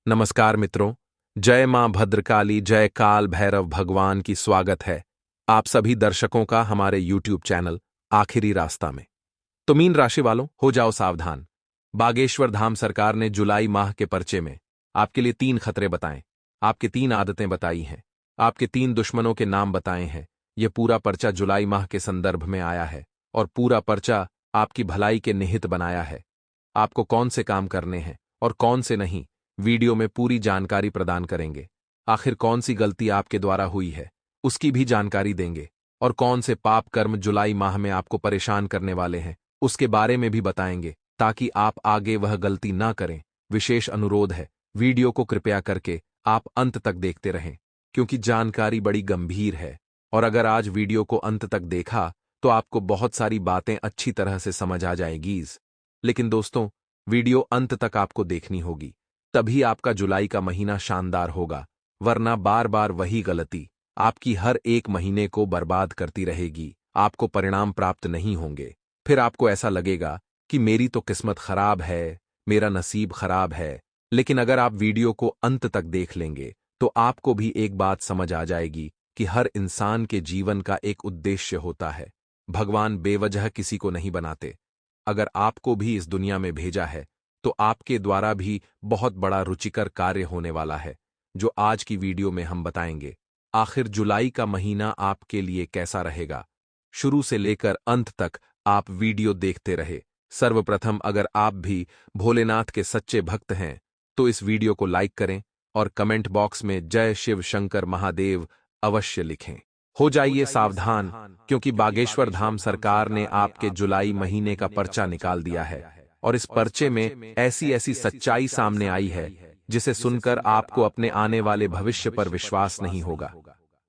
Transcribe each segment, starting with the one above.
नमस्कार मित्रों। जय मां भद्रकाली, जय काल भैरव भगवान की स्वागत है आप सभी दर्शकों का हमारे YouTube चैनल आखिरी रास्ता में। तो मीन राशि वालों, हो जाओ सावधान। बागेश्वर धाम सरकार ने जुलाई माह के पर्चे में आपके लिए 3 खतरे बताएं, आपकी 3 आदतें बताई हैं, आपके 3 दुश्मनों के नाम बताए हैं। यह पूरा पर्चा जुलाई माह के संदर्भ में आया है और पूरा पर्चा आपकी भलाई के निहित बनाया है। आपको कौन से काम करने हैं और कौन से नहीं, वीडियो में पूरी जानकारी प्रदान करेंगे। आखिर कौन सी गलती आपके द्वारा हुई है उसकी भी जानकारी देंगे, और कौन से पाप कर्म जुलाई माह में आपको परेशान करने वाले हैं उसके बारे में भी बताएंगे, ताकि आप आगे वह गलती ना करें। विशेष अनुरोध है, वीडियो को कृपया करके आप अंत तक देखते रहें, क्योंकि जानकारी बड़ी गंभीर है। और अगर आज वीडियो को अंत तक देखा तो आपको बहुत सारी बातें अच्छी तरह से समझ आ जाएगी। लेकिन दोस्तों, वीडियो अंत तक आपको देखनी होगी, तभी आपका जुलाई का महीना शानदार होगा, वरना बार बार वही गलती आपकी हर एक महीने को बर्बाद करती रहेगी। आपको परिणाम प्राप्त नहीं होंगे। फिर आपको ऐसा लगेगा कि मेरी तो किस्मत खराब है, मेरा नसीब खराब है। लेकिन अगर आप वीडियो को अंत तक देख लेंगे तो आपको भी एक बात समझ आ जाएगी कि हर इंसान के जीवन का एक उद्देश्य होता है। भगवान बेवजह किसी को नहीं बनाते। अगर आपको भी इस दुनिया में भेजा है तो आपके द्वारा भी बहुत बड़ा रुचिकर कार्य होने वाला है, जो आज की वीडियो में हम बताएंगे। आखिर जुलाई का महीना आपके लिए कैसा रहेगा, शुरू से लेकर अंत तक आप वीडियो देखते रहे। सर्वप्रथम, अगर आप भी भोलेनाथ के सच्चे भक्त हैं तो इस वीडियो को लाइक करें और कमेंट बॉक्स में जय शिव शंकर महादेव अवश्य लिखें। हो जाइए सावधान, क्योंकि बागेश्वर धाम सरकार ने आपके जुलाई महीने का पर्चा निकाल दिया है, और इस पर्चे में ऐसी ऐसी सच्चाई सामने आई है जिसे सुनकर आपको अपने आने वाले भविष्य पर विश्वास नहीं होगा।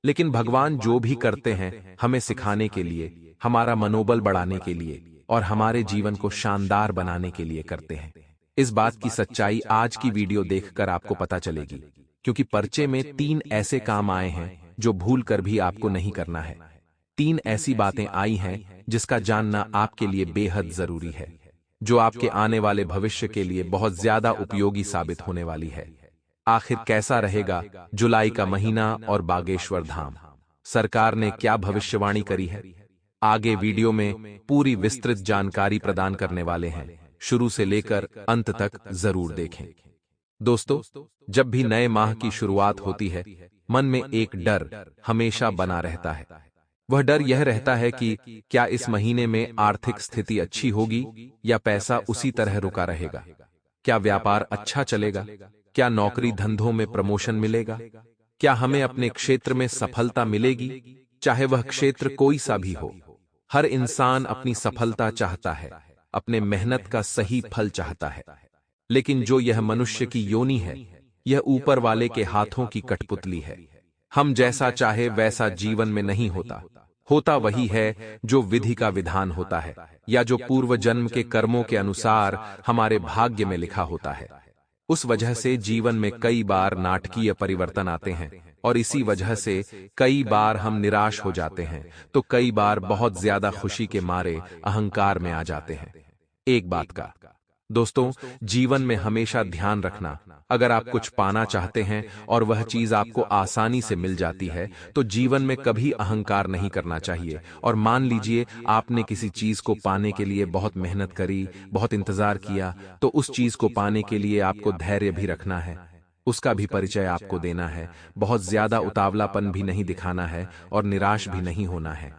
लेकिन भगवान जो भी करते हैं हमें सिखाने के लिए, हमारा मनोबल बढ़ाने के लिए और हमारे जीवन को शानदार बनाने के लिए करते हैं। इस बात की सच्चाई आज की वीडियो देखकर आपको पता चलेगी, क्योंकि पर्चे में 3 ऐसे काम आए हैं जो भूल कर भी आपको नहीं करना है। 3 ऐसी बातें आई हैं जिसका जानना आपके लिए बेहद जरूरी है, जो आपके आने वाले भविष्य के लिए बहुत ज्यादा उपयोगी साबित होने वाली है। आखिर कैसा रहेगा जुलाई का महीना और बागेश्वर धाम सरकार ने क्या भविष्यवाणी करी है, आगे वीडियो में पूरी विस्तृत जानकारी प्रदान करने वाले हैं। शुरू से लेकर अंत तक जरूर देखें। दोस्तों, जब भी नए माह की शुरुआत होती है, मन में एक डर हमेशा बना रहता है। वह डर यह रहता है कि क्या इस महीने में आर्थिक स्थिति अच्छी होगी या पैसा उसी तरह रुका रहेगा। क्या व्यापार अच्छा चलेगा, क्या नौकरी धंधों में प्रमोशन मिलेगा, क्या हमें अपने क्षेत्र में सफलता मिलेगी, चाहे वह क्षेत्र कोई सा भी हो। हर इंसान अपनी सफलता चाहता है, अपने मेहनत का सही फल चाहता है। लेकिन जो यह मनुष्य की योनि है, यह ऊपर वाले के हाथों की कठपुतली है। हम जैसा चाहे वैसा जीवन में नहीं होता। होता वही है जो विधि का विधान होता है, या जो पूर्व जन्म के कर्मों के अनुसार हमारे भाग्य में लिखा होता है। उस वजह से जीवन में कई बार नाटकीय परिवर्तन आते हैं, और इसी वजह से कई बार हम निराश हो जाते हैं, तो कई बार बहुत ज्यादा खुशी के मारे अहंकार में आ जाते हैं। एक बात का दोस्तों, जीवन में हमेशा ध्यान रखना, अगर आप कुछ पाना चाहते हैं और वह चीज आपको आसानी से मिल जाती है तो जीवन में कभी अहंकार नहीं करना चाहिए। और मान लीजिए आपने किसी चीज को पाने के लिए बहुत मेहनत करी, बहुत इंतजार किया, तो उस चीज को पाने के लिए आपको धैर्य भी रखना है, उसका भी परिचय आपको देना है, बहुत ज्यादा उतावलापन भी नहीं दिखाना है और निराश भी नहीं होना है।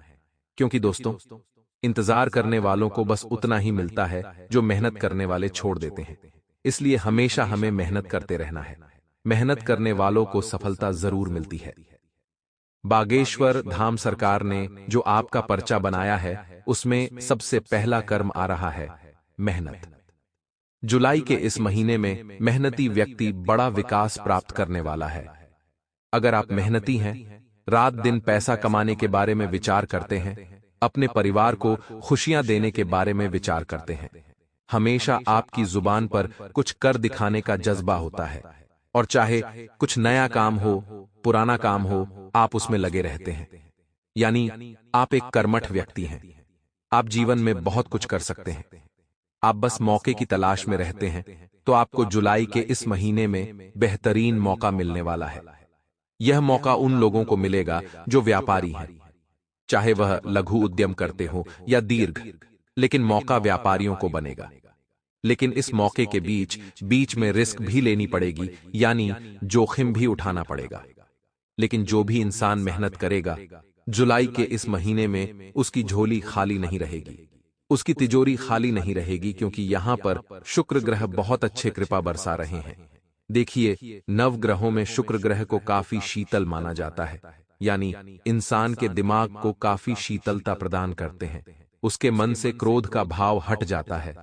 क्योंकि दोस्तों, इंतजार करने वालों को बस उतना ही मिलता है जो मेहनत करने वाले छोड़ देते हैं। इसलिए हमेशा हमें मेहनत करते रहना है। मेहनत करने वालों को सफलता जरूर मिलती है। बागेश्वर धाम सरकार ने जो आपका पर्चा बनाया है उसमें सबसे पहला कर्म आ रहा है मेहनत। जुलाई के इस महीने में मेहनती व्यक्ति बड़ा विकास प्राप्त करने वाला है। अगर आप मेहनती हैं, रात दिन पैसा कमाने के बारे में विचार करते हैं, अपने परिवार को खुशियां देने के बारे में विचार करते हैं, हमेशा आपकी जुबान पर कुछ कर दिखाने का जज्बा होता है, और चाहे कुछ नया काम हो, पुराना काम हो, आप उसमें लगे रहते हैं। यानी आप एक कर्मठ व्यक्ति हैं। आप जीवन में बहुत कुछ कर सकते हैं, आप बस मौके की तलाश में रहते हैं। तो आपको जुलाई के इस महीने में बेहतरीन मौका मिलने वाला है। यह मौका उन लोगों को मिलेगा जो व्यापारी हैं, चाहे वह लघु उद्यम करते हो या दीर्घ, लेकिन मौका व्यापारियों को बनेगा। लेकिन इस मौके के बीच बीच में रिस्क भी लेनी पड़ेगी, यानी जोखिम भी उठाना पड़ेगा। लेकिन जो भी इंसान मेहनत करेगा, जुलाई के इस महीने में उसकी झोली खाली नहीं रहेगी, उसकी तिजोरी खाली नहीं रहेगी, क्योंकि यहां पर शुक्र ग्रह बहुत अच्छे कृपा बरसा रहे हैं। देखिए, नवग्रहों में शुक्र ग्रह को काफी शीतल माना जाता है, यानी इंसान के दिमाग को काफी शीतलता प्रदान करते हैं। उसके मन से क्रोध का भाव हट जाता है।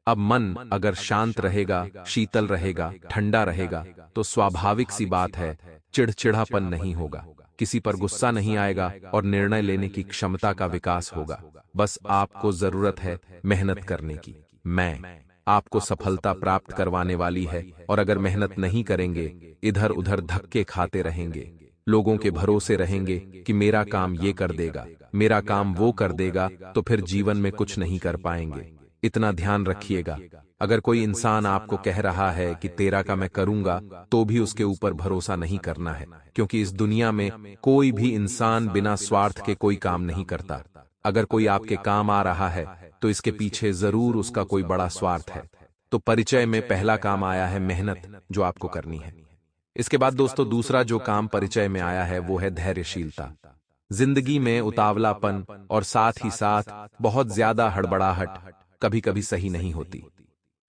अब मन अगर शांत रहेगा, शीतल रहेगा, ठंडा रहेगा, तो स्वाभाविक सी बात है चिड़चिड़ापन नहीं होगा, किसी पर गुस्सा नहीं आएगा और निर्णय लेने की क्षमता का विकास होगा। बस आपको जरूरत है मेहनत करने की। मैं आपको सफलता प्राप्त करवाने वाली है, और अगर मेहनत नहीं करेंगे, इधर उधर धक्के खाते रहेंगे, लोगों के भरोसे रहेंगे कि मेरा काम ये कर देगा, मेरा काम वो कर देगा, तो फिर जीवन में कुछ नहीं कर पाएंगे। इतना ध्यान रखिएगा, अगर कोई इंसान आपको कह रहा है कि तेरा का मैं करूंगा, तो भी उसके ऊपर भरोसा नहीं करना है, क्योंकि इस दुनिया में कोई भी इंसान बिना स्वार्थ के कोई काम नहीं करता। अगर कोई आपके काम आ रहा है, तो इसके पीछे जरूर उसका कोई बड़ा स्वार्थ है। तो परिचय में पहला काम आया है मेहनत, जो आपको करनी है। इसके बाद दोस्तों दूसरा जो काम परिचय में आया है वो है धैर्यशीलता। जिंदगी में उतावलापन और साथ ही साथ बहुत ज्यादा हड़बड़ाहट कभी कभी सही नहीं होती।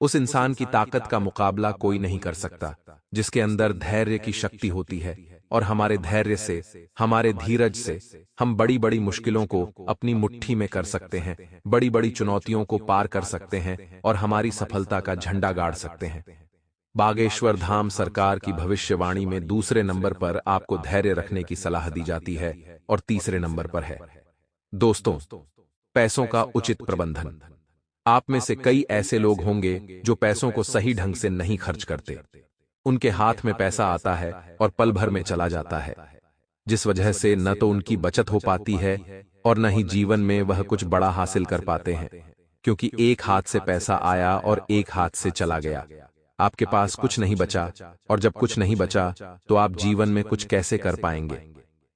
उस इंसान की ताकत का मुकाबला कोई नहीं कर सकता जिसके अंदर धैर्य की शक्ति होती है, और हमारे धैर्य से, हमारे धीरज से हम बड़ी बड़ी मुश्किलों को अपनी मुट्ठी में कर सकते हैं, बड़ी बड़ी चुनौतियों को पार कर सकते हैं और हमारी सफलता का झंडा गाड़ सकते हैं। बागेश्वर धाम सरकार की भविष्यवाणी में दूसरे नंबर पर आपको धैर्य रखने की सलाह दी जाती है, और तीसरे नंबर पर है दोस्तों पैसों का उचित प्रबंधन। आप में से कई ऐसे लोग होंगे जो पैसों को सही ढंग से नहीं खर्च करते। उनके हाथ में पैसा आता है और पल भर में चला जाता है, जिस वजह से न तो उनकी बचत हो पाती है और न ही जीवन में वह कुछ बड़ा हासिल कर पाते हैं, क्योंकि एक हाथ से पैसा आया और एक हाथ से चला गया। आपके पास कुछ नहीं बचा, और जब कुछ नहीं बचा तो आप जीवन में कुछ कैसे कर पाएंगे।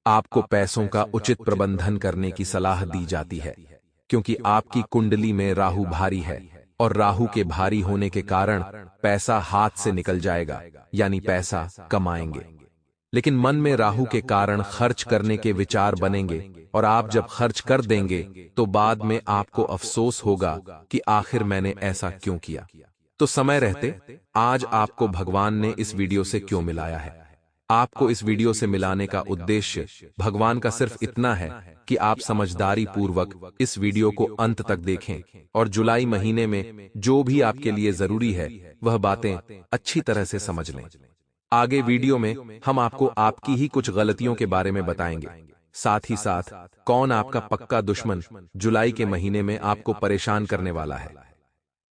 आपको पैसों का उचित प्रबंधन करने की सलाह दी जाती है, क्योंकि आपकी कुंडली में राहु भारी है, और राहु के भारी होने के कारण पैसा हाथ से निकल जाएगा, यानी पैसा कमाएंगे। लेकिन मन में राहु के कारण खर्च करने के विचार बनेंगे, और आप जब खर्च कर देंगे तो बाद में आपको अफसोस होगा कि आखिर मैंने ऐसा क्यों किया। तो समय रहते आज आपको भगवान ने इस वीडियो से क्यों मिलाया है? आपको इस वीडियो से मिलाने का उद्देश्य भगवान का सिर्फ इतना है कि आप समझदारी पूर्वक इस वीडियो को अंत तक देखें, और जुलाई महीने में जो भी आपके लिए जरूरी है वह बातें अच्छी तरह से समझ लें। आगे वीडियो में हम आपको आपकी ही कुछ गलतियों के बारे में बताएंगे, साथ ही साथ कौन आपका पक्का दुश्मन जुलाई के महीने में आपको परेशान करने वाला है।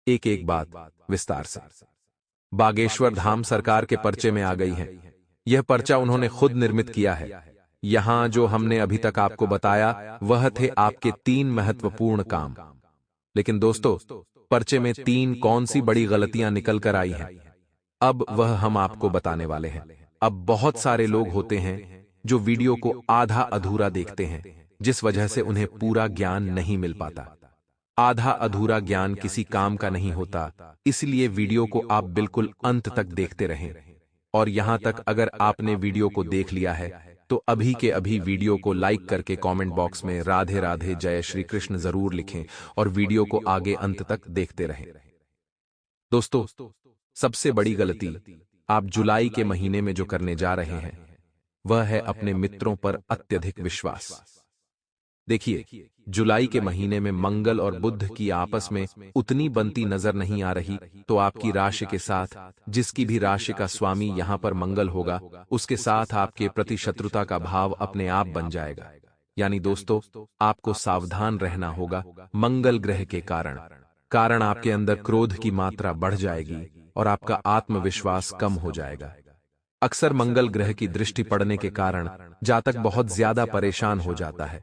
एक एक बात विस्तार से। बागेश्वर धाम सरकार के पर्चे में आ गई है। यह पर्चा उन्होंने खुद निर्मित किया है। यहां जो हमने अभी तक आपको बताया वह थे आपके 3 महत्वपूर्ण काम। लेकिन दोस्तों पर्चे में 3 कौन सी बड़ी गलतियां निकल कर आई हैं, अब वह हम आपको बताने वाले हैं। अब बहुत सारे लोग होते हैं जो वीडियो को आधा अधूरा देखते हैं, जिस वजह से उन्हें पूरा ज्ञान नहीं मिल पाता। आधा अधूरा ज्ञान किसी काम का नहीं होता, इसलिए वीडियो को आप बिल्कुल अंत तक देखते रहें। और यहां तक अगर आपने वीडियो को देख लिया है तो अभी के अभी वीडियो को लाइक करके कमेंट बॉक्स में राधे राधे जय श्री कृष्ण जरूर लिखें, और वीडियो को आगे अंत तक देखते रहें। दोस्तों सबसे बड़ी गलती आप जुलाई के महीने में जो करने जा रहे हैं वह है अपने मित्रों पर अत्यधिक विश्वास। देखिए जुलाई के महीने में मंगल और बुध की आपस में उतनी बनती नजर नहीं आ रही, तो आपकी राशि के साथ जिसकी भी राशि का स्वामी यहां पर मंगल होगा उसके साथ आपके प्रति शत्रुता का भाव अपने आप बन जाएगा। यानी दोस्तों आपको सावधान रहना होगा मंगल ग्रह के कारण आपके अंदर क्रोध की मात्रा बढ़ जाएगी और आपका आत्मविश्वास कम हो जाएगा। अक्सर मंगल ग्रह की दृष्टि पड़ने के कारण जातक बहुत ज्यादा परेशान हो जाता है।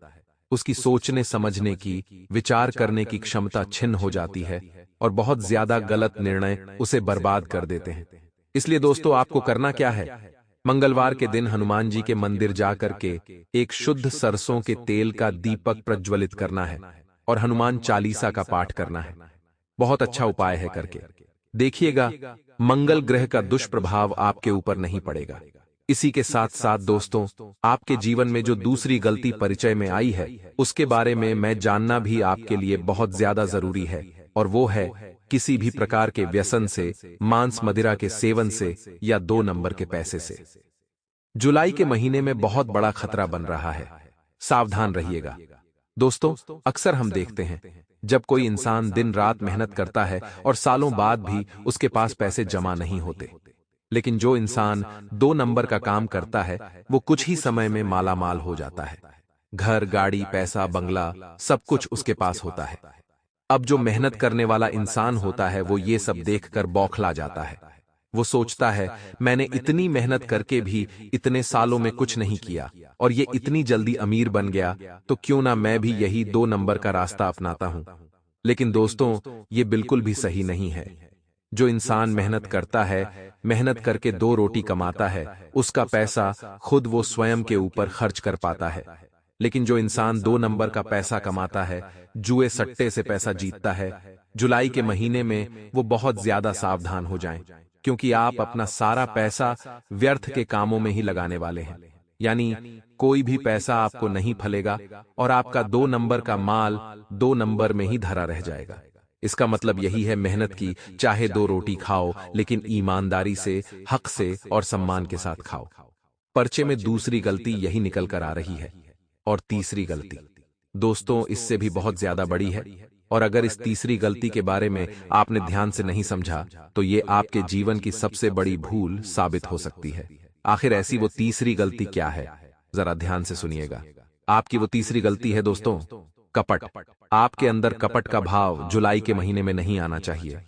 उसकी सोचने समझने की, विचार करने की क्षमता छिन्न हो जाती है, और बहुत ज्यादा गलत निर्णय उसे बर्बाद कर देते हैं। इसलिए दोस्तों, आपको करना क्या है? मंगलवार के दिन हनुमान जी के मंदिर जाकर के एक शुद्ध सरसों के तेल का दीपक प्रज्वलित करना है और हनुमान चालीसा का पाठ करना है। बहुत अच्छा उपाय है, करके देखिएगा, मंगल ग्रह का दुष्प्रभाव आपके ऊपर नहीं पड़ेगा। इसी के साथ साथ दोस्तों, आपके जीवन में जो दूसरी गलती परिचय में आई है, उसके बारे में मैं जानना भी आपके लिए बहुत ज्यादा जरूरी है, और वो है किसी भी प्रकार के व्यसन से, मांस मदिरा के सेवन से या 2 नंबर के पैसे से। जुलाई के महीने में बहुत बड़ा खतरा बन रहा है, सावधान रहिएगा। दोस्तों, अक्सर हम देखते हैं जब कोई इंसान दिन रात मेहनत करता है और सालों बाद भी उसके पास पैसे जमा नहीं होते, लेकिन जो इंसान 2 नंबर का काम करता है वो कुछ ही समय में मालामाल हो जाता है। घर, गाड़ी, पैसा, बंगला, सब कुछ उसके पास होता है। अब जो मेहनत करने वाला इंसान होता है वो ये सब देखकर बौखला जाता है। वो सोचता है, मैंने इतनी मेहनत करके भी इतने सालों में कुछ नहीं किया और ये इतनी जल्दी अमीर बन गया, तो क्यों ना मैं भी यही 2 नंबर का रास्ता अपनाता हूं। लेकिन दोस्तों, ये बिल्कुल भी सही नहीं है। जो इंसान मेहनत करता है, मेहनत करके 2 रोटी कमाता है, उसका पैसा खुद वो स्वयं के ऊपर खर्च कर पाता है। लेकिन जो इंसान 2 नंबर का पैसा कमाता है, जुए सट्टे से पैसा जीतता है, जुलाई के महीने में वो बहुत ज्यादा सावधान हो जाएं, क्योंकि आप अपना सारा पैसा व्यर्थ के कामों में ही लगाने वाले हैं। यानी कोई भी पैसा आपको नहीं फलेगा और आपका 2 नंबर का माल 2 नंबर में ही धरा रह जाएगा। इसका मतलब यही है, मेहनत की चाहे 2 रोटी खाओ, लेकिन ईमानदारी से, हक से और सम्मान के साथ खाओ। पर्चे में दूसरी गलती यही निकल कर आ रही है। और तीसरी गलती दोस्तों, इससे भी बहुत ज्यादा बड़ी है, और अगर इस तीसरी गलती के बारे में आपने ध्यान से नहीं समझा तो ये आपके जीवन की सबसे बड़ी भूल साबित हो सकती है। आखिर ऐसी वो तीसरी गलती क्या है, जरा ध्यान से सुनिएगा। आपकी वो तीसरी गलती है दोस्तों, कपट। आपके अंदर कपट का भाव जुलाई के महीने में नहीं आना चाहिए।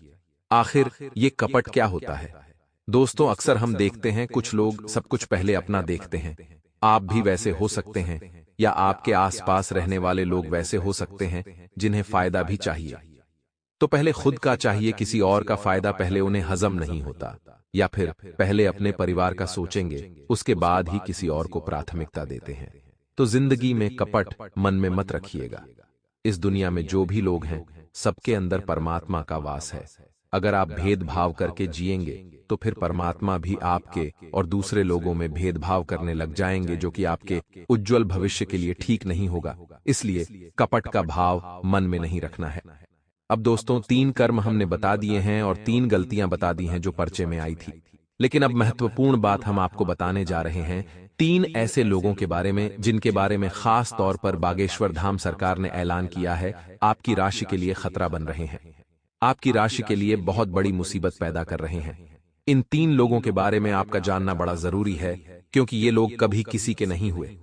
आखिर ये कपट क्या होता है? दोस्तों, अक्सर हम देखते हैं कुछ लोग सब कुछ पहले अपना देखते हैं। आप भी वैसे हो सकते हैं, या आपके आसपास रहने वाले लोग वैसे हो सकते हैं जिन्हें फायदा भी चाहिए, तो पहले खुद का चाहिए, किसी और का फायदा पहले उन्हें हजम नहीं होता, या फिर पहले अपने परिवार का सोचेंगे, उसके बाद ही किसी और को प्राथमिकता देते हैं। तो जिंदगी में कपट मन में मत रखिएगा। इस दुनिया में जो भी लोग हैं, सबके अंदर परमात्मा का वास है। अगर आप भेदभाव करके जिएंगे तो फिर परमात्मा भी आपके और दूसरे लोगों में भेदभाव करने लग जाएंगे, जो कि आपके उज्जवल भविष्य के लिए ठीक नहीं होगा। इसलिए कपट का भाव मन में नहीं रखना है। अब दोस्तों, 3 कर्म हमने बता दिए हैं और 3 गलतियां बता दी हैं जो पर्चे में आई थी। लेकिन अब महत्वपूर्ण बात हम आपको बताने जा रहे हैं 3 ऐसे लोगों के बारे में जिनके बारे में खास तौर पर बागेश्वर धाम सरकार ने ऐलान किया है आपकी राशि के लिए खतरा बन रहे हैं, आपकी राशि के लिए बहुत बड़ी मुसीबत पैदा कर रहे हैं। इन 3 लोगों के बारे में आपका जानना बड़ा जरूरी है, क्योंकि ये लोग कभी किसी के नहीं हुए।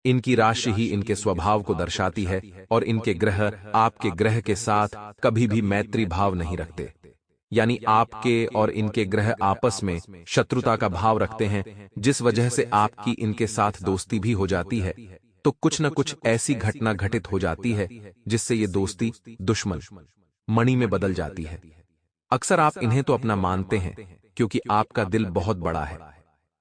इनकी राशि ही इनके स्वभाव को दर्शाती है, और इनके ग्रह आपके ग्रह के साथ कभी भी मैत्री भाव नहीं रखते। यानी आपके और इनके ग्रह आपस में शत्रुता का भाव रखते हैं, जिस वजह से आपकी इनके साथ दोस्ती भी हो जाती है, तो कुछ न कुछ ऐसी घटना घटित हो जाती है जिससे ये दोस्ती दुश्मन मणि में बदल जाती है। अक्सर आप इन्हें तो अपना मानते हैं क्योंकि आपका दिल बहुत बड़ा है,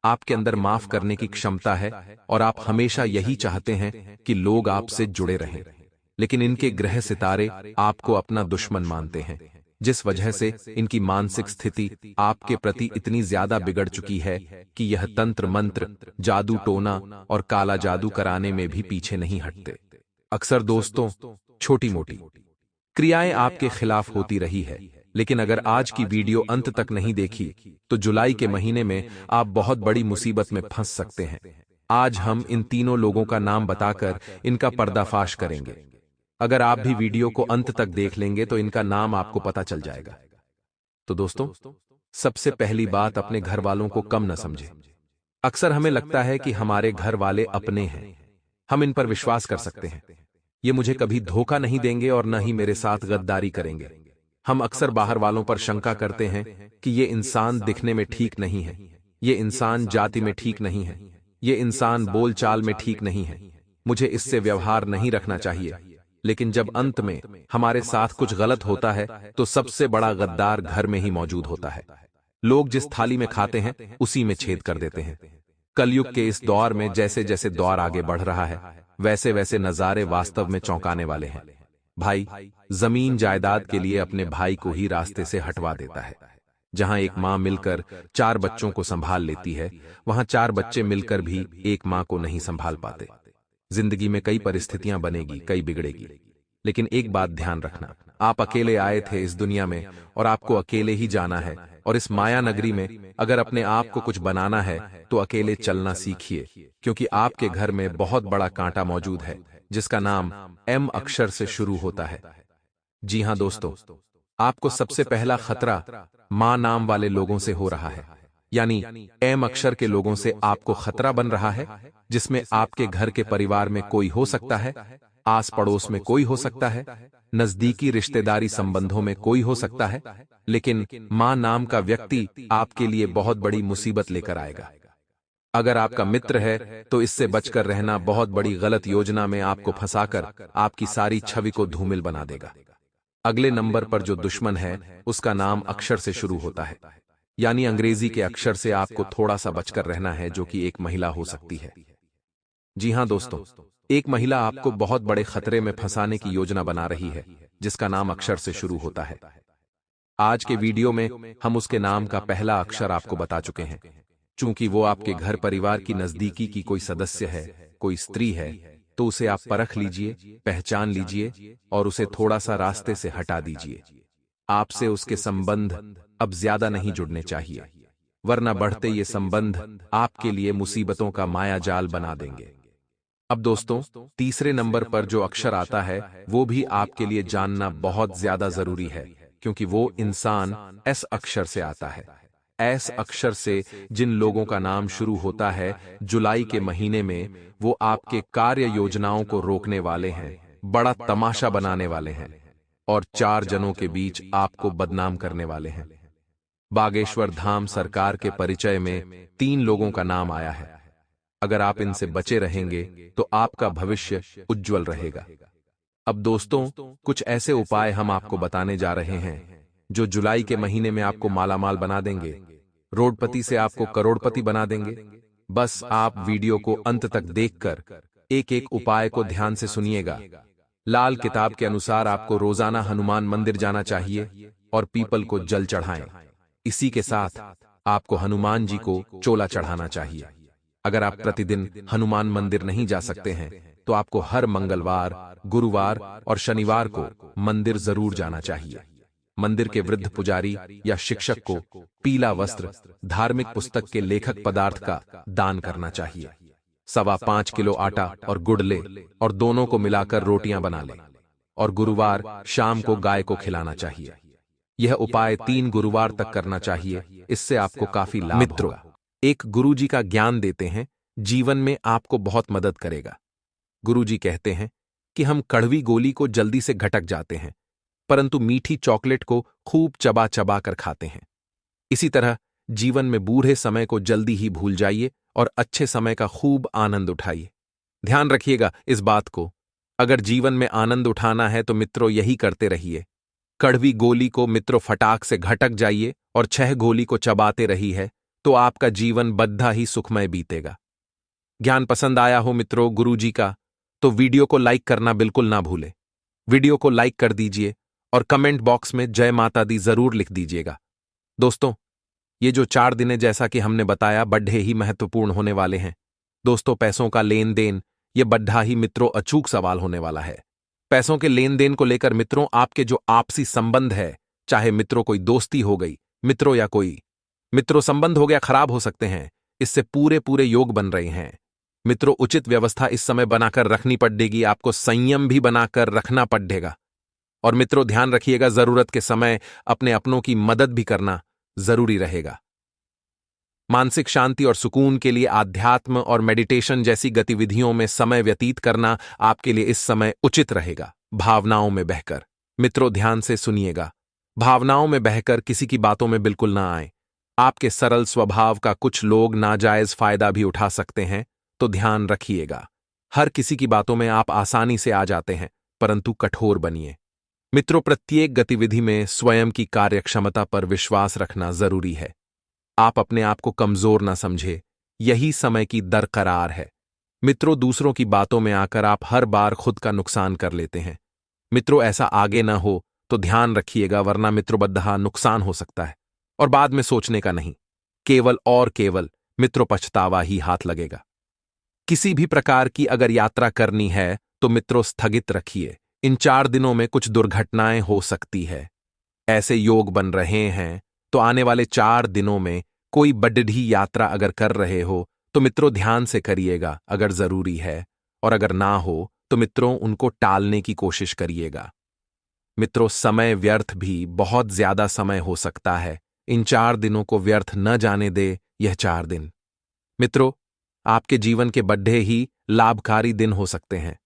आपके अंदर माफ करने की क्षमता है, और आप हमेशा यही चाहते हैं कि लोग आपसे जुड़े रहें। लेकिन इनके ग्रह सितारे आपको अपना दुश्मन मानते हैं, जिस वजह से इनकी मानसिक स्थिति आपके प्रति इतनी ज्यादा बिगड़ चुकी है कि यह तंत्र मंत्र, जादू टोना और काला जादू कराने में भी पीछे नहीं हटते। अक्सर दोस्तों, छोटी मोटी क्रियाएं आपके खिलाफ होती रही है, लेकिन अगर आज की वीडियो अंत तक नहीं देखी तो जुलाई के महीने में आप बहुत बड़ी मुसीबत में फंस सकते हैं। आज हम इन तीनों लोगों का नाम बताकर इनका पर्दाफाश करेंगे। अगर आप भी वीडियो को अंत तक देख लेंगे तो इनका नाम आपको पता चल जाएगा। तो दोस्तों, सबसे पहली बात, अपने घर वालों को कम न समझें। अक्सर हमें लगता है कि हमारे घर वाले अपने हैं, हम इन पर विश्वास कर सकते हैं, ये मुझे कभी धोखा नहीं देंगे और न ही मेरे साथ गद्दारी करेंगे। हम अक्सर बाहर वालों पर शंका करते हैं कि ये इंसान दिखने में ठीक नहीं है, ये इंसान जाति में ठीक नहीं है, ये इंसान बोलचाल में ठीक नहीं है, मुझे इससे व्यवहार नहीं रखना चाहिए। लेकिन जब अंत में हमारे साथ कुछ गलत होता है तो सबसे बड़ा गद्दार घर में ही मौजूद होता है। लोग जिस थाली में खाते हैं उसी में छेद कर देते हैं। कलयुग के इस दौर में जैसे जैसे दौर आगे बढ़ रहा है वैसे वैसे नजारे वास्तव में चौंकाने वाले हैं। भाई जमीन जायदाद के लिए अपने भाई को ही रास्ते से हटवा देता है। जहां एक मां मिलकर 4 बच्चों को संभाल लेती है, वहां 4 बच्चे मिलकर भी एक मां को नहीं संभाल पाते। जिंदगी में कई परिस्थितियां बनेगी, कई बिगड़ेगी, लेकिन एक बात ध्यान रखना, आप अकेले आए थे इस दुनिया में और आपको अकेले ही जाना है। और इस माया नगरी में अगर अपने आप को कुछ बनाना है तो अकेले चलना सीखिए, क्योंकि आपके घर में बहुत बड़ा कांटा मौजूद है जिसका नाम एम अक्षर से शुरू होता है। जी हां दोस्तों, आपको सबसे पहला खतरा मां नाम वाले लोगों से हो रहा है, यानी एम अक्षर के लोगों से आपको खतरा बन रहा है, जिसमें आपके घर के परिवार में कोई हो सकता है, आस पड़ोस में कोई हो सकता है, नजदीकी रिश्तेदारी संबंधों में कोई हो सकता है, लेकिन मां नाम का व्यक्ति आपके लिए बहुत बड़ी मुसीबत लेकर आएगा। अगर आपका मित्र है तो इससे बचकर रहना, बहुत बड़ी गलत योजना में आपको फंसाकर आपकी सारी छवि को धूमिल बना देगा। अगले नंबर पर जो दुश्मन है उसका नाम अक्षर से शुरू होता है, यानी अंग्रेजी के अक्षर से आपको थोड़ा सा बचकर रहना है, जो कि एक महिला हो सकती है। जी हां दोस्तों, एक महिला आपको बहुत बड़े खतरे में फंसाने की योजना बना रही है जिसका नाम अक्षर से शुरू होता है। आज के वीडियो में हम उसके नाम का पहला अक्षर आपको बता चुके हैं। चूंकि वो आपके घर परिवार की नजदीकी की कोई सदस्य है, कोई स्त्री है, तो उसे आप परख लीजिए, पहचान लीजिए और उसे थोड़ा सा रास्ते से हटा दीजिए। आपसे उसके संबंध अब ज्यादा नहीं जुड़ने चाहिए, वरना बढ़ते ये संबंध आपके लिए मुसीबतों का मायाजाल बना देंगे। अब दोस्तों, तीसरे नंबर पर जो अक्षर आता है वो भी आपके लिए जानना बहुत ज्यादा जरूरी है, क्योंकि वो इंसान एस अक्षर से आता है। एस अक्षर से जिन लोगों का नाम शुरू होता है जुलाई के महीने में, वो आपके कार्य योजनाओं को रोकने वाले हैं, बड़ा तमाशा बनाने वाले हैं और 4 जनों के बीच आपको बदनाम करने वाले हैं। बागेश्वर धाम सरकार के परिचय में 3 लोगों का नाम आया है। अगर आप इनसे बचे रहेंगे तो आपका भविष्य उज्जवल रहेगा। अब दोस्तों, कुछ ऐसे उपाय हम आपको बताने जा रहे हैं जो जुलाई के महीने में आपको मालामाल बना देंगे, रोडपति से आपको करोड़पति बना देंगे। बस आप वीडियो को अंत तक देखकर एक एक उपाय को ध्यान से सुनिएगा। लाल किताब के अनुसार आपको रोजाना हनुमान मंदिर जाना चाहिए और पीपल को जल चढ़ाएं। इसी के साथ आपको हनुमान जी को चोला चढ़ाना चाहिए। अगर आप प्रतिदिन हनुमान मंदिर नहीं जा सकते हैं तो आपको हर मंगलवार, गुरुवार और शनिवार को मंदिर जरूर जाना चाहिए। मंदिर के वृद्ध पुजारी या शिक्षक को पीला वस्त्र, धार्मिक पुस्तक के लेखक पदार्थ का दान करना चाहिए। 5.25 किलो आटा और गुड़ ले और दोनों को मिलाकर रोटियां बना ले और गुरुवार शाम को गाय को खिलाना चाहिए। यह उपाय 3 गुरुवार तक करना चाहिए, इससे आपको काफी लाभ होगा। एक गुरुजी का ज्ञान देते हैं, जीवन में आपको बहुत मदद करेगा। गुरुजी कहते हैं कि हम कड़वी गोली को जल्दी से घटक जाते हैं, परंतु मीठी चॉकलेट को खूब चबा चबा कर खाते हैं। इसी तरह जीवन में बूढ़े समय को जल्दी ही भूल जाइए और अच्छे समय का खूब आनंद उठाइए। ध्यान रखिएगा इस बात को, अगर जीवन में आनंद उठाना है तो मित्रों यही करते रहिए। कड़वी गोली को मित्रों फटाक से घटक जाइए और 6 गोली को चबाते रही है तो आपका जीवन बद्धा ही सुखमय बीतेगा। ज्ञान पसंद आया हो मित्रों गुरुजी का, तो वीडियो को लाइक करना बिल्कुल ना भूले। वीडियो को लाइक कर दीजिए और कमेंट बॉक्स में जय माता दी जरूर लिख दीजिएगा। दोस्तों, ये जो 4 दिन जैसा कि हमने बताया बड्ढे ही महत्वपूर्ण होने वाले हैं। दोस्तों, पैसों का लेन देन ये बड्ढा ही मित्रों अचूक सवाल होने वाला है। पैसों के लेन देन को लेकर मित्रों आपके जो आपसी संबंध है, चाहे मित्रों कोई दोस्ती हो गई मित्रों या कोई मित्रों संबंध हो गया, खराब हो सकते हैं। इससे पूरे योग बन रहे हैं। मित्रों, उचित व्यवस्था इस समय बनाकर रखनी पड़ेगी, आपको संयम भी बनाकर रखना पड़ेगा। और मित्रों ध्यान रखिएगा, जरूरत के समय अपने अपनों की मदद भी करना जरूरी रहेगा। मानसिक शांति और सुकून के लिए आध्यात्म और मेडिटेशन जैसी गतिविधियों में समय व्यतीत करना आपके लिए इस समय उचित रहेगा। भावनाओं में बहकर मित्रों ध्यान से सुनिएगा, भावनाओं में बहकर किसी की बातों में बिल्कुल ना आए। आपके सरल स्वभाव का कुछ लोग नाजायज फायदा भी उठा सकते हैं, तो ध्यान रखिएगा। हर किसी की बातों में आप आसानी से आ जाते हैं, परंतु कठोर बनिए। मित्रों, प्रत्येक गतिविधि में स्वयं की कार्यक्षमता पर विश्वास रखना जरूरी है। आप अपने आप को कमजोर ना समझे, यही समय की दरकरार है। मित्रों, दूसरों की बातों में आकर आप हर बार खुद का नुकसान कर लेते हैं। मित्रों, ऐसा आगे ना हो तो ध्यान रखिएगा, वरना मित्रों बद्दहा नुकसान हो सकता है और बाद में सोचने का नहीं, केवल और केवल मित्रों पछतावा ही हाथ लगेगा। किसी भी प्रकार की अगर यात्रा करनी है तो मित्रों स्थगित रखिए। इन 4 दिनों में कुछ दुर्घटनाएं हो सकती है। ऐसे योग बन रहे हैं तो आने वाले 4 दिनों में कोई बड़ी यात्रा अगर कर रहे हो तो मित्रों ध्यान से करिएगा अगर जरूरी है, और अगर ना हो तो मित्रों उनको टालने की कोशिश करिएगा। मित्रों, समय व्यर्थ भी बहुत ज्यादा समय हो सकता है। इन 4 दिनों को व्यर्थ न जाने दे यह 4 दिन। मित्रों, आपके जीवन के बड़े ही लाभकारी दिन हो सकते हैं।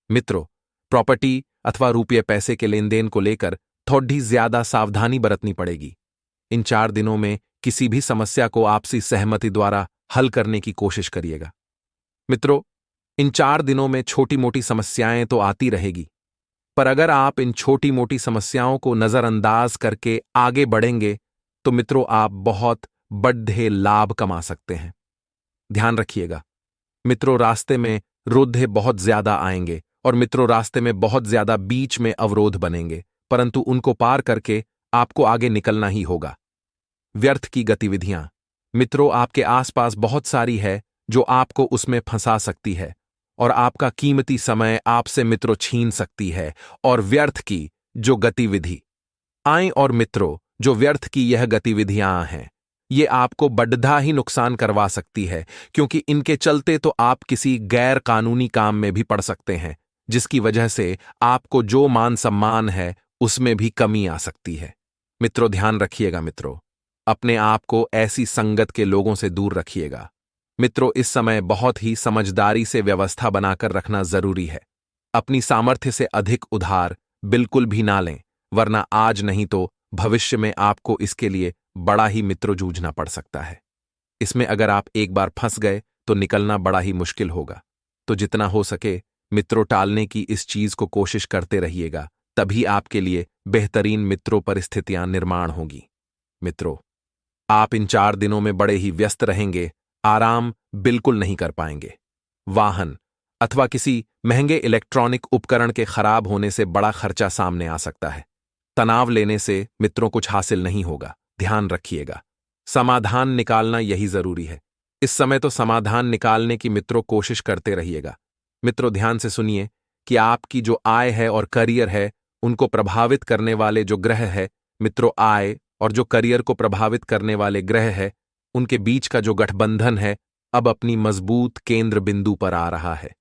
मित्रों, प्रॉपर्टी अथवा रुपये पैसे के लेन देन को लेकर थोड़ी ज्यादा सावधानी बरतनी पड़ेगी। इन 4 दिनों में किसी भी समस्या को आपसी सहमति द्वारा हल करने की कोशिश करिएगा। मित्रों, इन 4 दिनों में छोटी मोटी समस्याएं तो आती रहेगी, पर अगर आप इन छोटी मोटी समस्याओं को नजरअंदाज करके आगे बढ़ेंगे तो मित्रों आप बहुत बड़े लाभ कमा सकते हैं। ध्यान रखिएगा मित्रों, रास्ते में रुद्धे बहुत ज्यादा आएंगे और मित्रों रास्ते में बहुत ज्यादा बीच में अवरोध बनेंगे, परंतु उनको पार करके आपको आगे निकलना ही होगा। व्यर्थ की गतिविधियां मित्रों आपके आसपास बहुत सारी है जो आपको उसमें फंसा सकती है और आपका कीमती समय आपसे मित्रों छीन सकती है। और व्यर्थ की जो गतिविधि आए और मित्रों जो व्यर्थ की यह गतिविधियां हैं, ये आपको बड़ा ही नुकसान करवा सकती है, क्योंकि इनके चलते तो आप किसी गैर कानूनी काम में भी पड़ सकते हैं, जिसकी वजह से आपको जो मान सम्मान है उसमें भी कमी आ सकती है। मित्रों ध्यान रखिएगा, मित्रों अपने आप को ऐसी संगत के लोगों से दूर रखिएगा। मित्रों, इस समय बहुत ही समझदारी से व्यवस्था बनाकर रखना जरूरी है। अपनी सामर्थ्य से अधिक उधार बिल्कुल भी ना लें, वरना आज नहीं तो भविष्य में आपको इसके लिए बड़ा ही मित्रों जूझना पड़ सकता है। इसमें अगर आप एक बार फंस गए तो निकलना बड़ा ही मुश्किल होगा। तो जितना हो सके मित्रों टालने की इस चीज को कोशिश करते रहिएगा, तभी आपके लिए बेहतरीन मित्रों परिस्थितियां निर्माण होगी। मित्रों, आप इन 4 दिनों में बड़े ही व्यस्त रहेंगे, आराम बिल्कुल नहीं कर पाएंगे। वाहन अथवा किसी महंगे इलेक्ट्रॉनिक उपकरण के खराब होने से बड़ा खर्चा सामने आ सकता है। तनाव लेने से मित्रों कुछ हासिल नहीं होगा, ध्यान रखिएगा। समाधान निकालना यही जरूरी है। इस समय तो समाधान निकालने की मित्रों कोशिश करते रहिएगा। मित्रों ध्यान से सुनिए कि आपकी जो आय है और करियर है उनको प्रभावित करने वाले जो ग्रह है, मित्रों आय और जो करियर को प्रभावित करने वाले ग्रह है, उनके बीच का जो गठबंधन है अब अपनी मजबूत केंद्र बिंदु पर आ रहा है।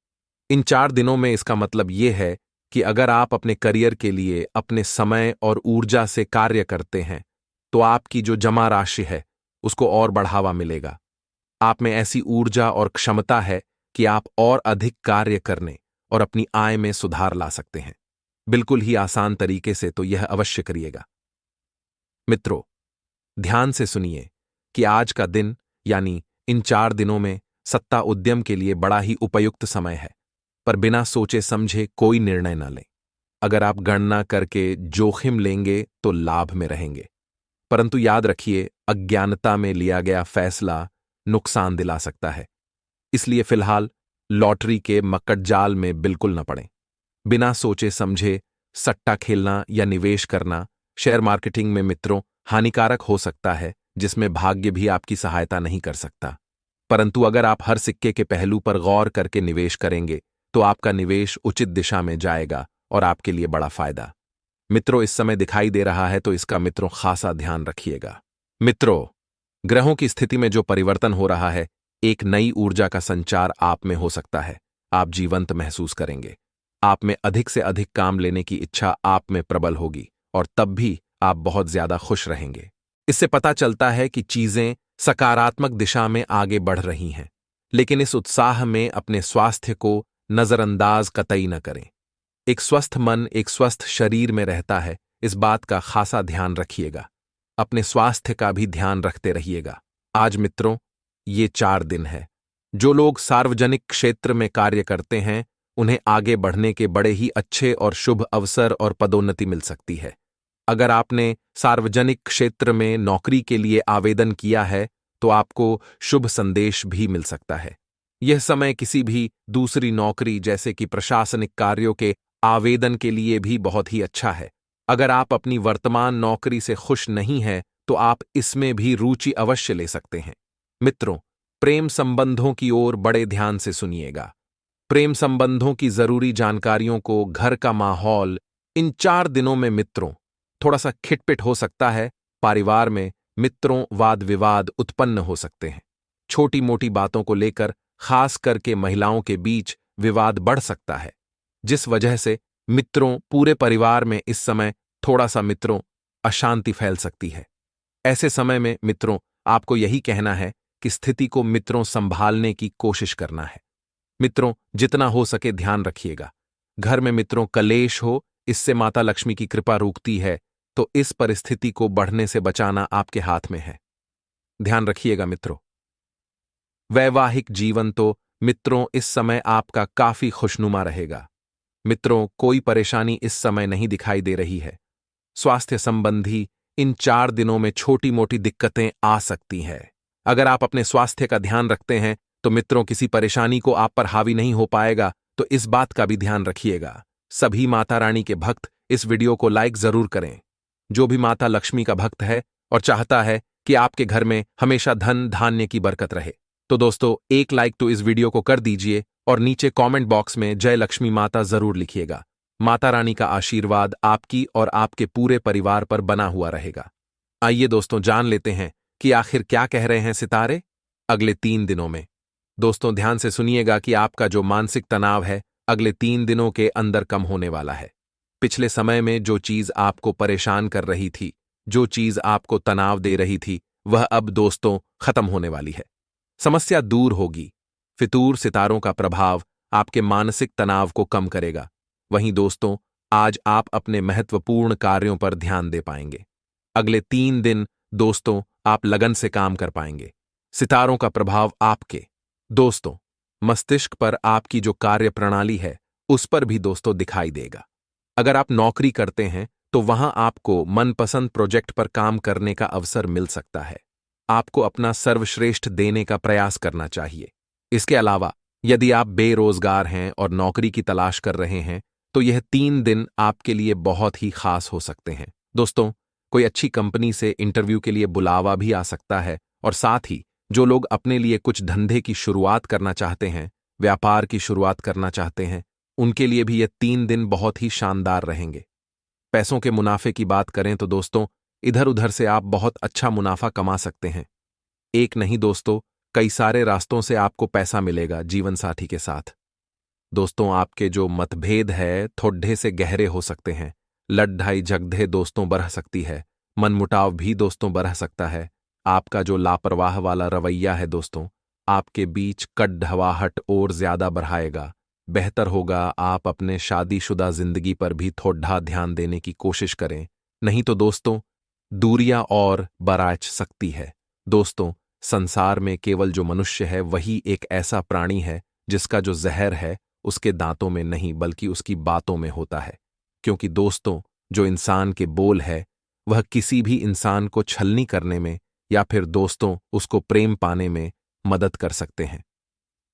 इन 4 दिनों में इसका मतलब यह है कि अगर आप अपने करियर के लिए अपने समय और ऊर्जा से कार्य करते हैं तो आपकी जो जमा राशि है उसको और बढ़ावा मिलेगा। आप में ऐसी ऊर्जा और क्षमता है कि आप और अधिक कार्य करने और अपनी आय में सुधार ला सकते हैं। बिल्कुल ही आसान तरीके से तो यह अवश्य करिएगा। मित्रों ध्यान से सुनिए कि आज का दिन यानी इन 4 दिनों में सत्ता उद्यम के लिए बड़ा ही उपयुक्त समय है, पर बिना सोचे समझे कोई निर्णय न लें। अगर आप गणना करके जोखिम लेंगे तो लाभ में रहेंगे, परंतु याद रखिए अज्ञानता में लिया गया फैसला नुकसान दिला सकता है। इसलिए फिलहाल लॉटरी के मक्कड़जाल में बिल्कुल न पड़ें। बिना सोचे समझे सट्टा खेलना या निवेश करना शेयर मार्केटिंग में मित्रों हानिकारक हो सकता है, जिसमें भाग्य भी आपकी सहायता नहीं कर सकता। परंतु अगर आप हर सिक्के के पहलू पर गौर करके निवेश करेंगे तो आपका निवेश उचित दिशा में जाएगा और आपके लिए बड़ा फायदा मित्रों इस समय दिखाई दे रहा है, तो इसका मित्रों खासा ध्यान रखिएगा। मित्रों, ग्रहों की स्थिति में जो परिवर्तन हो रहा है, एक नई ऊर्जा का संचार आप में हो सकता है। आप जीवंत महसूस करेंगे। आप में अधिक से अधिक काम लेने की इच्छा आप में प्रबल होगी और तब भी आप बहुत ज्यादा खुश रहेंगे। इससे पता चलता है कि चीजें सकारात्मक दिशा में आगे बढ़ रही हैं, लेकिन इस उत्साह में अपने स्वास्थ्य को नजरअंदाज कतई न करें। एक स्वस्थ मन एक स्वस्थ शरीर में रहता है, इस बात का खासा ध्यान रखिएगा। अपने स्वास्थ्य का भी ध्यान रखते रहिएगा। आज मित्रों ये 4 दिन है। जो लोग सार्वजनिक क्षेत्र में कार्य करते हैं उन्हें आगे बढ़ने के बड़े ही अच्छे और शुभ अवसर और पदोन्नति मिल सकती है। अगर आपने सार्वजनिक क्षेत्र में नौकरी के लिए आवेदन किया है तो आपको शुभ संदेश भी मिल सकता है। यह समय किसी भी दूसरी नौकरी जैसे कि प्रशासनिक कार्यों के आवेदन के लिए भी बहुत ही अच्छा है। अगर आप अपनी वर्तमान नौकरी से खुश नहीं हैं तो आप इसमें भी रुचि अवश्य ले सकते हैं। मित्रों, प्रेम संबंधों की ओर बड़े ध्यान से सुनिएगा। प्रेम संबंधों की जरूरी जानकारियों को घर का माहौल इन 4 दिनों में मित्रों थोड़ा सा खिटपिट हो सकता है। परिवार में मित्रों वाद विवाद उत्पन्न हो सकते हैं। छोटी मोटी बातों को लेकर खास करके महिलाओं के बीच विवाद बढ़ सकता है, जिस वजह से मित्रों पूरे परिवार में इस समय थोड़ा सा मित्रों अशांति फैल सकती है। ऐसे समय में मित्रों आपको यही कहना है कि स्थिति को मित्रों संभालने की कोशिश करना है। मित्रों जितना हो सके ध्यान रखिएगा। घर में मित्रों कलेश हो, इससे माता लक्ष्मी की कृपा रुकती है, तो इस परिस्थिति को बढ़ने से बचाना आपके हाथ में है। ध्यान रखिएगा मित्रों। वैवाहिक जीवन तो मित्रों इस समय आपका काफी खुशनुमा रहेगा। मित्रों कोई परेशानी इस समय नहीं दिखाई दे रही है। स्वास्थ्य संबंधी इन 4 दिनों में छोटी मोटी दिक्कतें आ सकती हैं। अगर आप अपने स्वास्थ्य का ध्यान रखते हैं तो मित्रों किसी परेशानी को आप पर हावी नहीं हो पाएगा, तो इस बात का भी ध्यान रखिएगा। सभी माता रानी के भक्त इस वीडियो को लाइक जरूर करें। जो भी माता लक्ष्मी का भक्त है और चाहता है कि आपके घर में हमेशा धन धान्य की बरकत रहे, तो दोस्तों एक लाइक तो इस वीडियो को कर दीजिए और नीचे कमेंट बॉक्स में जय लक्ष्मी माता जरूर लिखिएगा। माता रानी का आशीर्वाद आपकी और आपके पूरे परिवार पर बना हुआ रहेगा। आइए दोस्तों जान लेते हैं कि आखिर क्या कह रहे हैं सितारे अगले 3 दिनों में। दोस्तों ध्यान से सुनिएगा कि आपका जो मानसिक तनाव है अगले 3 दिनों के अंदर कम होने वाला है। पिछले समय में जो चीज आपको परेशान कर रही थी, जो चीज आपको तनाव दे रही थी, वह अब दोस्तों खत्म होने वाली है। समस्या दूर होगी। फितूर सितारों का प्रभाव आपके मानसिक तनाव को कम करेगा। वहीं दोस्तों आज आप अपने महत्वपूर्ण कार्यों पर ध्यान दे पाएंगे। अगले 3 दिन दोस्तों आप लगन से काम कर पाएंगे। सितारों का प्रभाव आपके दोस्तों मस्तिष्क पर आपकी जो कार्य प्रणाली है उस पर भी दोस्तों दिखाई देगा। अगर आप नौकरी करते हैं तो वहां आपको मनपसंद प्रोजेक्ट पर काम करने का अवसर मिल सकता है। आपको अपना सर्वश्रेष्ठ देने का प्रयास करना चाहिए। इसके अलावा यदि आप बेरोजगार हैं और नौकरी की तलाश कर रहे हैं तो यह 3 दिन आपके लिए बहुत ही खास हो सकते हैं। दोस्तों कोई अच्छी कंपनी से इंटरव्यू के लिए बुलावा भी आ सकता है, और साथ ही जो लोग अपने लिए कुछ धंधे की शुरुआत करना चाहते हैं, व्यापार की शुरुआत करना चाहते हैं, उनके लिए भी ये 3 दिन बहुत ही शानदार रहेंगे। पैसों के मुनाफे की बात करें तो दोस्तों इधर उधर से आप बहुत अच्छा मुनाफा कमा सकते हैं। एक नहीं दोस्तों कई सारे रास्तों से आपको पैसा मिलेगा जीवन साथी के साथ। दोस्तों आपके जो मतभेद है थोड़े से गहरे हो सकते हैं। लड़ाई झगड़े दोस्तों बढ़ सकती है। मनमुटाव भी दोस्तों बढ़ सकता है। आपका जो लापरवाह वाला रवैया है दोस्तों आपके बीच कड़वाहट और ज्यादा बढ़ाएगा। बेहतर होगा आप अपने शादीशुदा जिंदगी पर भी थोड़ा ध्यान देने की कोशिश करें, नहीं तो दोस्तों दूरियां और बढ़ सकती है। दोस्तों संसार में केवल जो मनुष्य है वही एक ऐसा प्राणी है जिसका जो जहर है उसके दांतों में नहीं बल्कि उसकी बातों में होता है। क्योंकि दोस्तों जो इंसान के बोल है वह किसी भी इंसान को छलनी करने में या फिर दोस्तों उसको प्रेम पाने में मदद कर सकते हैं।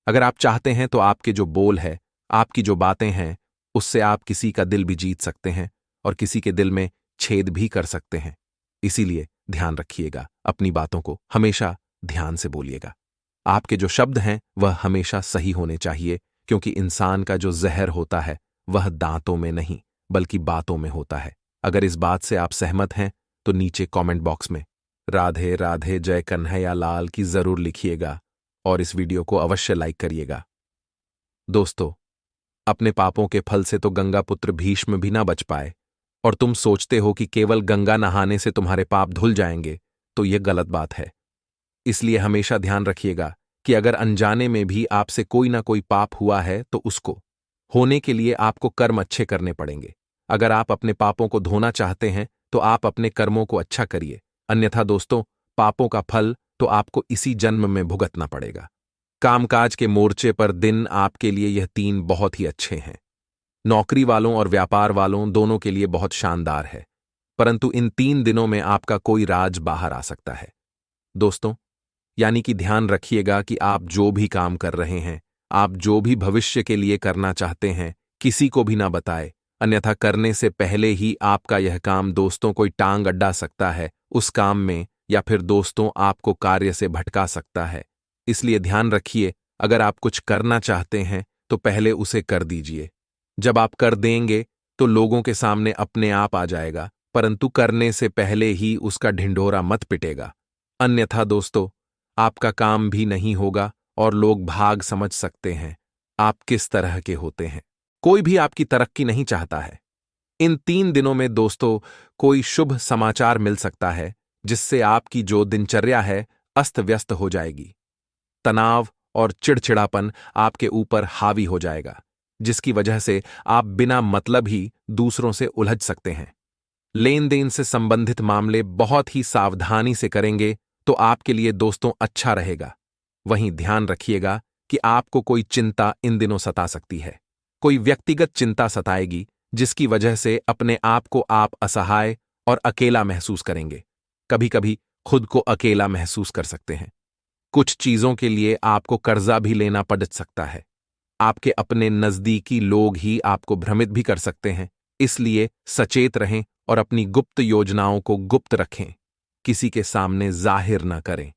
अगर आप चाहते हैं तो आपके जो बोल है, आपकी जो बातें हैं, उससे आप किसी का दिल भी जीत सकते हैं और किसी के दिल में छेद भी कर सकते हैं। इसीलिए ध्यान रखिएगा, अपनी बातों को हमेशा ध्यान से बोलिएगा। आपके जो शब्द हैं वह हमेशा सही होने चाहिए, क्योंकि इंसान का जो जहर होता है वह दांतों में नहीं बल्कि बातों में होता है। अगर इस बात से आप सहमत हैं तो नीचे कमेंट बॉक्स में राधे राधे जय कन्हैया लाल की जरूर लिखिएगा और इस वीडियो को अवश्य लाइक करिएगा। दोस्तों अपने पापों के फल से तो गंगा पुत्र भीष्म भी ना बच पाए और तुम सोचते हो कि केवल गंगा नहाने से तुम्हारे पाप धुल जाएंगे, तो यह गलत बात है। इसलिए हमेशा ध्यान रखिएगा कि अगर अनजाने में भी आपसे कोई ना कोई पाप हुआ है तो उसको होने के लिए आपको कर्म अच्छे करने पड़ेंगे। अगर आप अपने पापों को धोना चाहते हैं तो आप अपने कर्मों को अच्छा करिए, अन्यथा दोस्तों पापों का फल तो आपको इसी जन्म में भुगतना पड़ेगा। कामकाज के मोर्चे पर दिन आपके लिए यह 3 बहुत ही अच्छे हैं। नौकरी वालों और व्यापार वालों दोनों के लिए बहुत शानदार है, परंतु इन 3 दिनों में आपका कोई राज बाहर आ सकता है। दोस्तों, यानी कि ध्यान रखिएगा कि आप जो भी काम कर रहे हैं, आप जो भी भविष्य के लिए करना चाहते हैं, किसी को भी ना बताए, अन्यथा करने से पहले ही आपका यह काम दोस्तों कोई टांग अड्डा सकता है उस काम में, या फिर दोस्तों आपको कार्य से भटका सकता है। इसलिए ध्यान रखिए, अगर आप कुछ करना चाहते हैं तो पहले उसे कर दीजिए। जब आप कर देंगे तो लोगों के सामने अपने आप आ जाएगा, परंतु करने से पहले ही उसका ढिंढोरा मत पिटेगा, अन्यथा दोस्तों आपका काम भी नहीं होगा और लोग भाग समझ सकते हैं आप किस तरह के होते हैं। कोई भी आपकी तरक्की नहीं चाहता है। इन 3 दिनों में दोस्तों कोई शुभ समाचार मिल सकता है जिससे आपकी जो दिनचर्या है अस्त व्यस्त हो जाएगी। तनाव और चिड़चिड़ापन आपके ऊपर हावी हो जाएगा, जिसकी वजह से आप बिना मतलब ही दूसरों से उलझ सकते हैं। लेन देन से संबंधित मामले बहुत ही सावधानी से करेंगे तो आपके लिए दोस्तों अच्छा रहेगा। वहीं ध्यान रखिएगा कि आपको कोई चिंता इन दिनों सता सकती है। कोई व्यक्तिगत चिंता सताएगी जिसकी वजह से अपने आप को आप असहाय और अकेला महसूस करेंगे। कभी कभी खुद को अकेला महसूस कर सकते हैं। कुछ चीजों के लिए आपको कर्जा भी लेना पड़ सकता है। आपके अपने नजदीकी लोग ही आपको भ्रमित भी कर सकते हैं, इसलिए सचेत रहें और अपनी गुप्त योजनाओं को गुप्त रखें, किसी के सामने जाहिर न करें।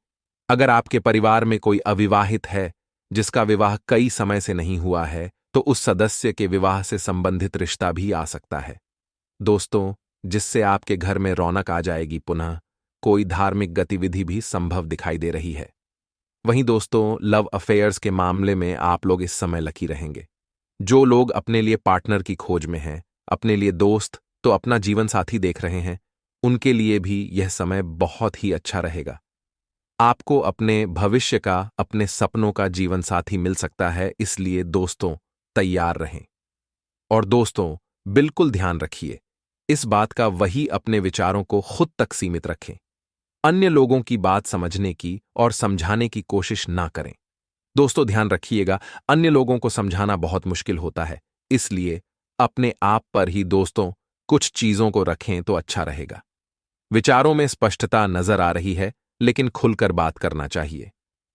अगर आपके परिवार में कोई अविवाहित है जिसका विवाह कई समय से नहीं हुआ है, तो उस सदस्य के विवाह से संबंधित रिश्ता भी आ सकता है दोस्तों, जिससे आपके घर में रौनक आ जाएगी। पुनः कोई धार्मिक गतिविधि भी संभव दिखाई दे रही है। वहीं दोस्तों लव अफेयर्स के मामले में आप लोग इस समय लकी रहेंगे। जो लोग अपने लिए पार्टनर की खोज में हैं, अपने लिए दोस्त तो अपना जीवन साथी देख रहे हैं, उनके लिए भी यह समय बहुत ही अच्छा रहेगा। आपको अपने भविष्य का, अपने सपनों का जीवन साथी मिल सकता है, इसलिए दोस्तों तैयार रहें। और दोस्तों बिल्कुल ध्यान रखिए इस बात का, वही अपने विचारों को खुद तक सीमित रखें। अन्य लोगों की बात समझने की और समझाने की कोशिश ना करें। दोस्तों ध्यान रखिएगा, अन्य लोगों को समझाना बहुत मुश्किल होता है, इसलिए अपने आप पर ही दोस्तों कुछ चीजों को रखें तो अच्छा रहेगा। विचारों में स्पष्टता नजर आ रही है, लेकिन खुलकर बात करना चाहिए।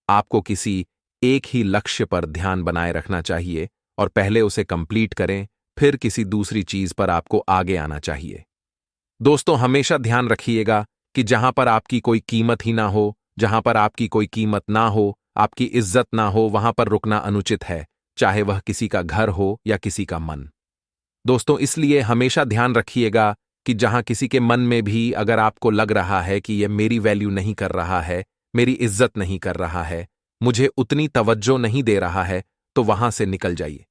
आपको किसी एक ही लक्ष्य पर ध्यान बनाए रखना चाहिए और पहले उसे कंप्लीट करें, फिर किसी दूसरी चीज पर आपको आगे आना चाहिए। दोस्तों हमेशा ध्यान रखिएगा कि जहां पर आपकी कोई कीमत ही ना हो, जहां पर आपकी कोई कीमत ना हो, आपकी इज्जत ना हो, वहां पर रुकना अनुचित है, चाहे वह किसी का घर हो या किसी का मन। दोस्तों इसलिए हमेशा ध्यान रखिएगा कि जहां किसी के मन में भी अगर आपको लग रहा है कि यह मेरी वैल्यू नहीं कर रहा है, मेरी इज्जत नहीं कर रहा है, मुझे उतनी तवज्जो नहीं दे रहा है, तो वहां से निकल जाइए।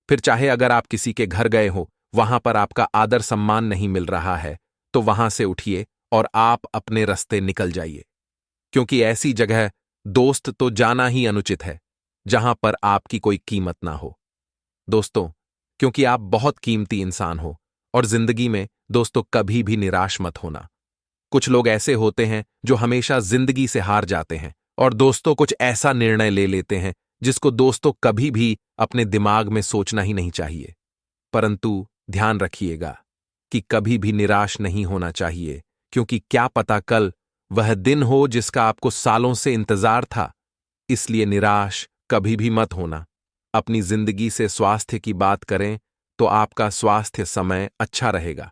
फिर चाहे अगर आप किसी के घर गए हो, वहां पर आपका आदर सम्मान नहीं मिल रहा है, तो वहां से उठिए और आप अपने रास्ते निकल जाइए। क्योंकि ऐसी जगह दोस्त तो जाना ही अनुचित है जहां पर आपकी कोई कीमत ना हो। दोस्तों क्योंकि आप बहुत कीमती इंसान हो, और जिंदगी में दोस्तों कभी भी निराश मत होना। कुछ लोग ऐसे होते हैं जो हमेशा जिंदगी से हार जाते हैं, और दोस्तों कुछ ऐसा निर्णय ले लेते हैं जिसको दोस्तों कभी भी अपने दिमाग में सोचना ही नहीं चाहिए। परंतु ध्यान रखिएगा कि कभी भी निराश नहीं होना चाहिए, क्योंकि क्या पता कल वह दिन हो जिसका आपको सालों से इंतजार था। इसलिए निराश कभी भी मत होना। अपनी जिंदगी से स्वास्थ्य की बात करें तो आपका स्वास्थ्य समय अच्छा रहेगा।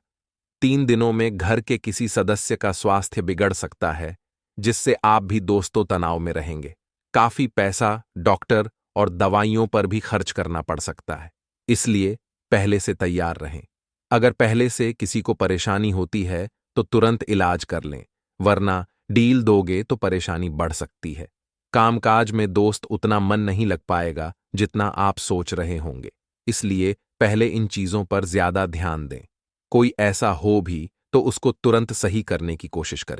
3 दिनों में घर के किसी सदस्य का स्वास्थ्य बिगड़ सकता है, जिससे आप भी दोस्तों तनाव में रहेंगे। काफी पैसा डॉक्टर और दवाइयों पर भी खर्च करना पड़ सकता है, इसलिए पहले से तैयार रहें। अगर पहले से किसी को परेशानी होती है तो तुरंत इलाज कर लें, वरना डील दोगे तो परेशानी बढ़ सकती है। कामकाज में दोस्त उतना मन नहीं लग पाएगा जितना आप सोच रहे होंगे, इसलिए पहले इन चीजों पर ज्यादा ध्यान दें। कोई ऐसा हो भी तो उसको तुरंत सही करने की कोशिश करें।